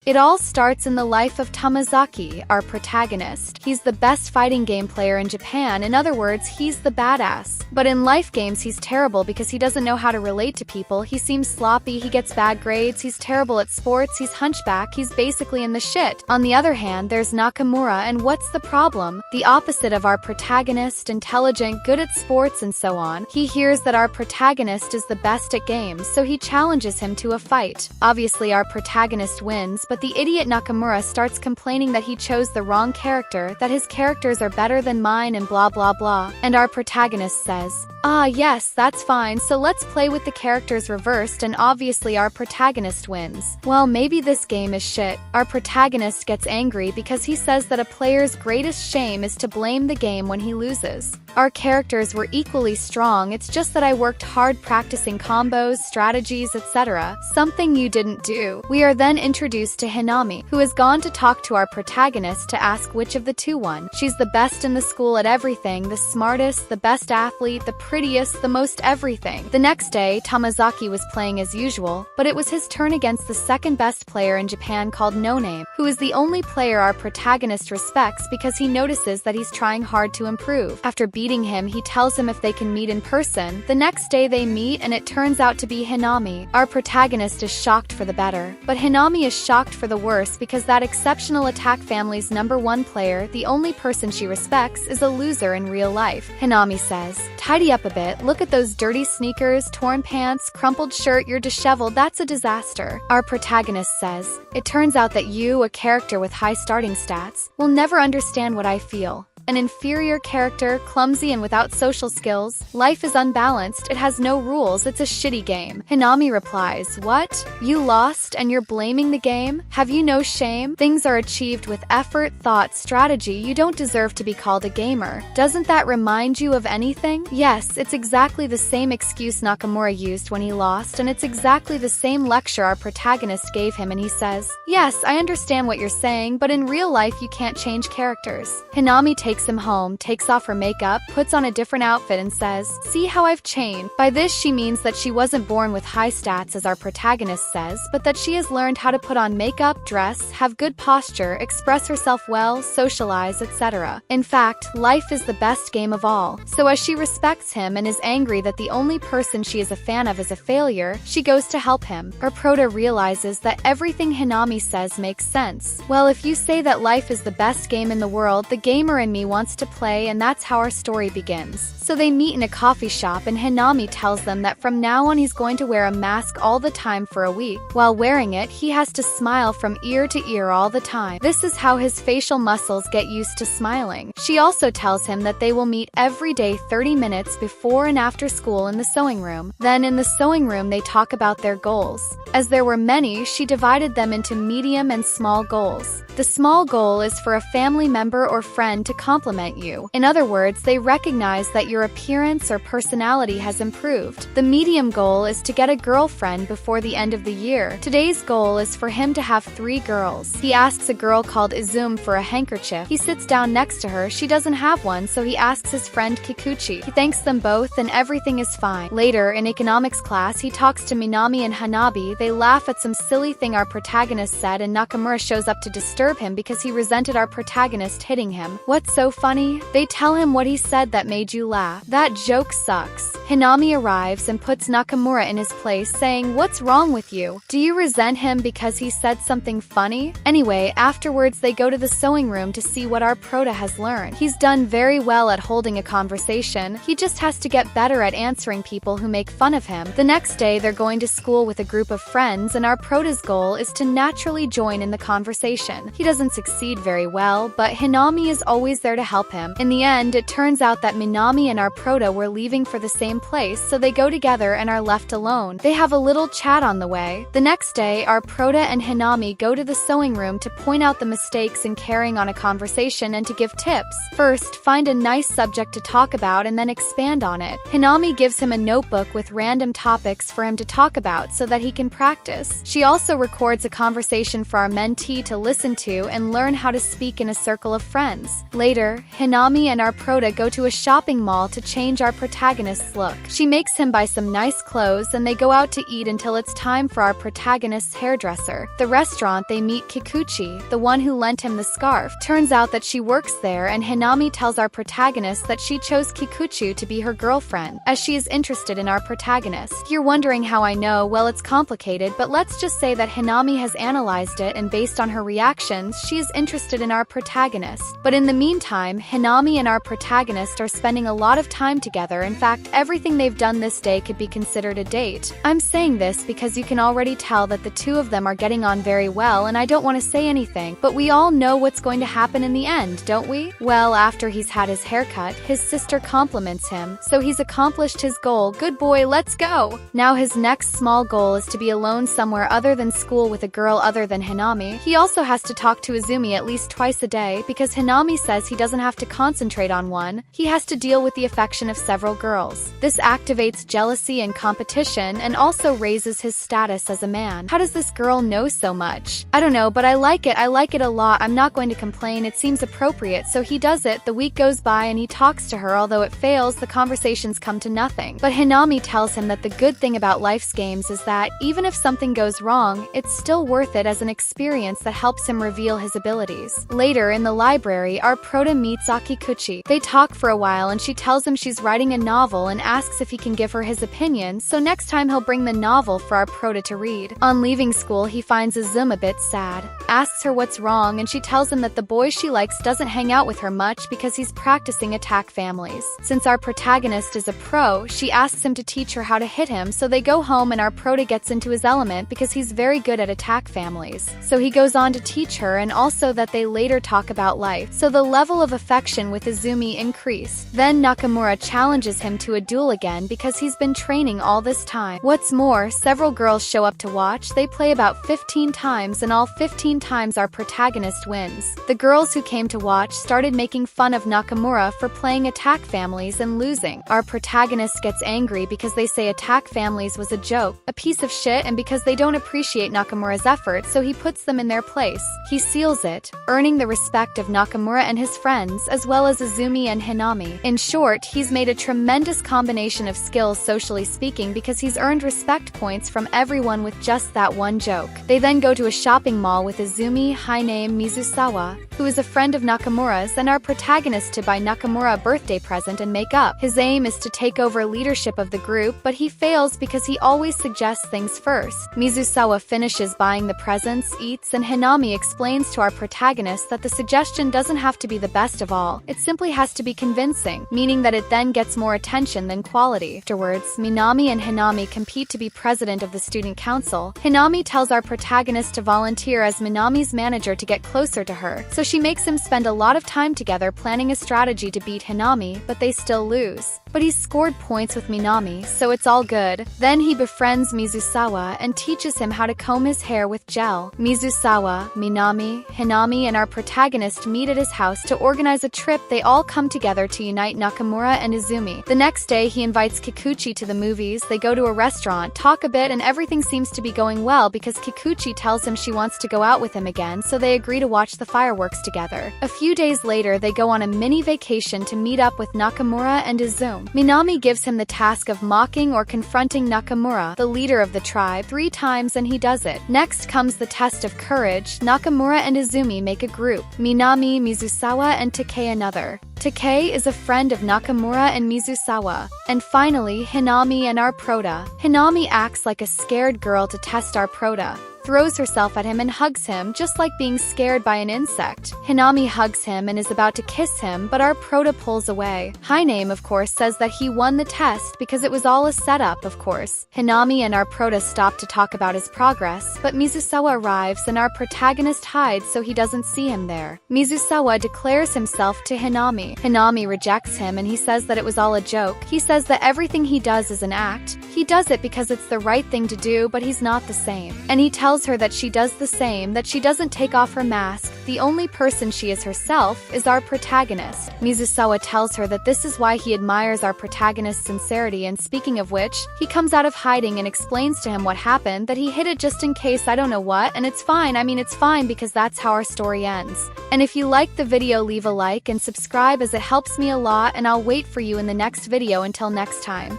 It all starts in the life of Tomozaki, our protagonist. He's the best fighting game player in Japan, in other words, he's the badass. But in life games he's terrible because he doesn't know how to relate to people, he seems sloppy, he gets bad grades, he's terrible at sports, he's hunchback, he's basically in the shit. On the other hand, there's Nakamura, and what's the problem? The opposite of our protagonist, intelligent, good at sports and so on. He hears that our protagonist is the best at games, so he challenges him to a fight. Obviously our protagonist wins, but the idiot Nakamura starts complaining that he chose the wrong character, that his characters are better than mine and blah blah blah. And our protagonist says, "Ah yes, that's fine, so let's play with the characters reversed," and obviously our protagonist wins. Well, maybe this game is shit. Our protagonist gets angry because he says that a player's greatest shame is to blame the game when he loses. Our characters were equally strong, it's just that I worked hard practicing combos, strategies, etc. Something you didn't do. We are then introduced to Hinami, who has gone to talk to our protagonist to ask which of the two won. She's the best in the school at everything, the smartest, the best athlete, the prettiest, the most everything. The next day, Tomozaki was playing as usual, but it was his turn against the second best player in Japan called No Name, who is the only player our protagonist respects because he notices that he's trying hard to improve. After beating him, he tells him if they can meet in person. The next day they meet and it turns out to be Hinami. Our protagonist is shocked for the better, but Hinami is shocked for the worse because that exceptional attack family's #1 player, the only person she respects, is a loser in real life. Hinami says, "Tidy up a bit, look at those dirty sneakers, torn pants, crumpled shirt, you're disheveled, that's a disaster." Our protagonist says, "It turns out that you, a character with high starting stats, will never understand what I feel. An inferior character, clumsy and without social skills. Life is unbalanced, it has no rules, it's a shitty game." Hinami replies, "What? You lost and you're blaming the game? Have you no shame? Things are achieved with effort, thought, strategy, you don't deserve to be called a gamer. Doesn't that remind you of anything?" Yes, it's exactly the same excuse Nakamura used when he lost, and it's exactly the same lecture our protagonist gave him, and he says, "Yes, I understand what you're saying, but in real life you can't change characters." Hinami takes him home, takes off her makeup, puts on a different outfit and says, "See how I've changed." By this she means that she wasn't born with high stats as our protagonist says, but that she has learned how to put on makeup, dress, have good posture, express herself well, socialize, etc. In fact, life is the best game of all. So as she respects him and is angry that the only person she is a fan of is a failure, she goes to help him. Her prota realizes that everything Hinami says makes sense. Well, if you say that life is the best game in the world, the gamer in me wants to play, and that's how our story begins. So they meet in a coffee shop and Hinami tells them that from now on he's going to wear a mask all the time for a week. While wearing it, he has to smile from ear to ear all the time. This is how his facial muscles get used to smiling. She also tells him that they will meet every day 30 minutes before and after school in the sewing room. Then in the sewing room they talk about their goals. As there were many, she divided them into medium and small goals. The small goal is for a family member or friend to compliment you. In other words, they recognize that your appearance or personality has improved. The medium goal is to get a girlfriend before the end of the year. Today's goal is for him to have 3 girls. He asks a girl called Izum for a handkerchief. He sits down next to her, she doesn't have one, so he asks his friend Kikuchi. He thanks them both and everything is fine. Later, in economics class, he talks to Minami and Hanabi. They laugh at some silly thing our protagonist said and Nakamura shows up to disturb him because he resented our protagonist hitting him. What's so funny? They tell him what he said that made you laugh. That joke sucks. Hinami arrives and puts Nakamura in his place, saying, "What's wrong with you? Do you resent him because he said something funny?" Anyway, afterwards they go to the sewing room to see what our prota has learned. He's done very well at holding a conversation, he just has to get better at answering people who make fun of him. The next day they're going to school with a group of friends and our prota's goal is to naturally join in the conversation. He doesn't succeed very well, but Hinami is always there to help him. In the end, it turns out that Minami and our prota were leaving for the same place, so they go together and are left alone. They have a little chat on the way. The next day, our prota and Hinami go to the sewing room to point out the mistakes in carrying on a conversation and to give tips. First, find a nice subject to talk about and then expand on it. Hinami gives him a notebook with random topics for him to talk about so that he can practice. She also records a conversation for our mentee to listen to and learn how to speak in a circle of friends. Later, Later, Hinami and our prota go to a shopping mall to change our protagonist's look. She makes him buy some nice clothes and they go out to eat until it's time for our protagonist's hairdresser. The restaurant they meet Kikuchi, the one who lent him the scarf. Turns out that she works there and Hinami tells our protagonist that she chose Kikuchi to be her girlfriend, as she is interested in our protagonist. You're wondering how I know? Well, it's complicated, but let's just say that Hinami has analyzed it and based on her reactions, she is interested in our protagonist. But in the meantime, Hinami and our protagonist are spending a lot of time together. In fact, everything they've done this day could be considered a date. I'm saying this because you can already tell that the two of them are getting on very well and I don't want to say anything, but we all know what's going to happen in the end, don't we? Well, after he's had his haircut, his sister compliments him, so he's accomplished his goal. Good boy, let's go! Now his next small goal is to be alone somewhere other than school with a girl other than Hinami. He also has to talk to Izumi at least twice a day because Hinami says he doesn't have to concentrate on one, he has to deal with the affection of several girls. This activates jealousy and competition and also raises his status as a man. How does this girl know so much? I don't know, but I like it a lot. I'm not going to complain, it seems appropriate, so he does it. The week goes by and he talks to her. Although it fails, the conversations come to nothing. But Hinami tells him that the good thing about life's games is that, even if something goes wrong, it's still worth it as an experience that helps him reveal his abilities. Later, in the library, our prota meets Akikuchi. They talk for a while and she tells him she's writing a novel and asks if he can give her his opinion, so next time he'll bring the novel for our prota to read. On leaving school, he finds Izumi a bit sad, asks her what's wrong, and she tells him that the boy she likes doesn't hang out with her much because he's practicing attack families. Since our protagonist is a pro, she asks him to teach her how to hit him, so they go home and our prota gets into his element because he's very good at attack families. So he goes on to teach her, and also that they later talk about life. So the level of affection with Izumi increased. Then Nakamura challenges him to a duel again because he's been training all this time. What's more, several girls show up to watch. They play about 15 times and all 15 times our protagonist wins. The girls who came to watch started making fun of Nakamura for playing attack families and losing. Our protagonist gets angry because they say attack families was a joke, a piece of shit, and because they don't appreciate Nakamura's efforts, so he puts them in their place. He seals it, earning the respect of Nakamura and his friends, as well as Izumi and Hinami. In short, he's made a tremendous combination of skills socially speaking because he's earned respect points from everyone with just that one joke. They then go to a shopping mall with Izumi, Hainame Mizusawa, who is a friend of Nakamura's, and our protagonist to buy Nakamura a birthday present and make up. His aim is to take over leadership of the group, but he fails because he always suggests things first. Mizusawa finishes buying the presents, eats, and Hinami explains to our protagonist that the suggestion doesn't have to be the best of all, it simply has to be convincing, meaning that it then gets more attention than quality. Afterwards, Minami and Hinami compete to be president of the student council. Hinami tells our protagonist to volunteer as Minami's manager to get closer to her, so she makes him spend a lot of time together planning a strategy to beat Hinami, but they still lose. But he's scored points with Minami, so it's all good. Then he befriends Mizusawa and teaches him how to comb his hair with gel. Mizusawa, Minami, Hinami, and our protagonist meet at his house to organize a trip. They all come together to unite Nakamura and Izumi. The next day, he invites Kikuchi to the movies. They go to a restaurant, talk a bit, and everything seems to be going well because Kikuchi tells him she wants to go out with him again, so they agree to watch the fireworks together. A few days later, they go on a mini vacation to meet up with Nakamura and Izumi. Minami gives him the task of mocking or confronting Nakamura, the leader of the tribe, 3 times, and he does it. Next comes the test of courage. Nakamura and Izumi make a group. Minami, Mizusawa, and Takei another. Takei is a friend of Nakamura and Mizusawa. And finally, Hinami and our prota. Hinami acts like a scared girl to test our prota, throws herself at him and hugs him, just like being scared by an insect. Hinami hugs him and is about to kiss him, but our prota pulls away. Hainame, of course, says that he won the test because it was all a setup, of course. Hinami and our prota stop to talk about his progress, but Mizusawa arrives and our protagonist hides so he doesn't see him there. Mizusawa declares himself to Hinami. Hinami rejects him and he says that it was all a joke. He says that everything he does is an act. He does it because it's the right thing to do, but he's not the same. And he tells tells her that she does the same, that she doesn't take off her mask. The only person she is herself is our protagonist. Mizusawa tells her that this is why he admires our protagonist's sincerity, and speaking of which, he comes out of hiding and explains to him what happened, that he hid it just in case I don't know what, and it's fine, it's fine because that's how our story ends. And if you liked the video, leave a like and subscribe as it helps me a lot, and I'll wait for you in the next video. Until next time.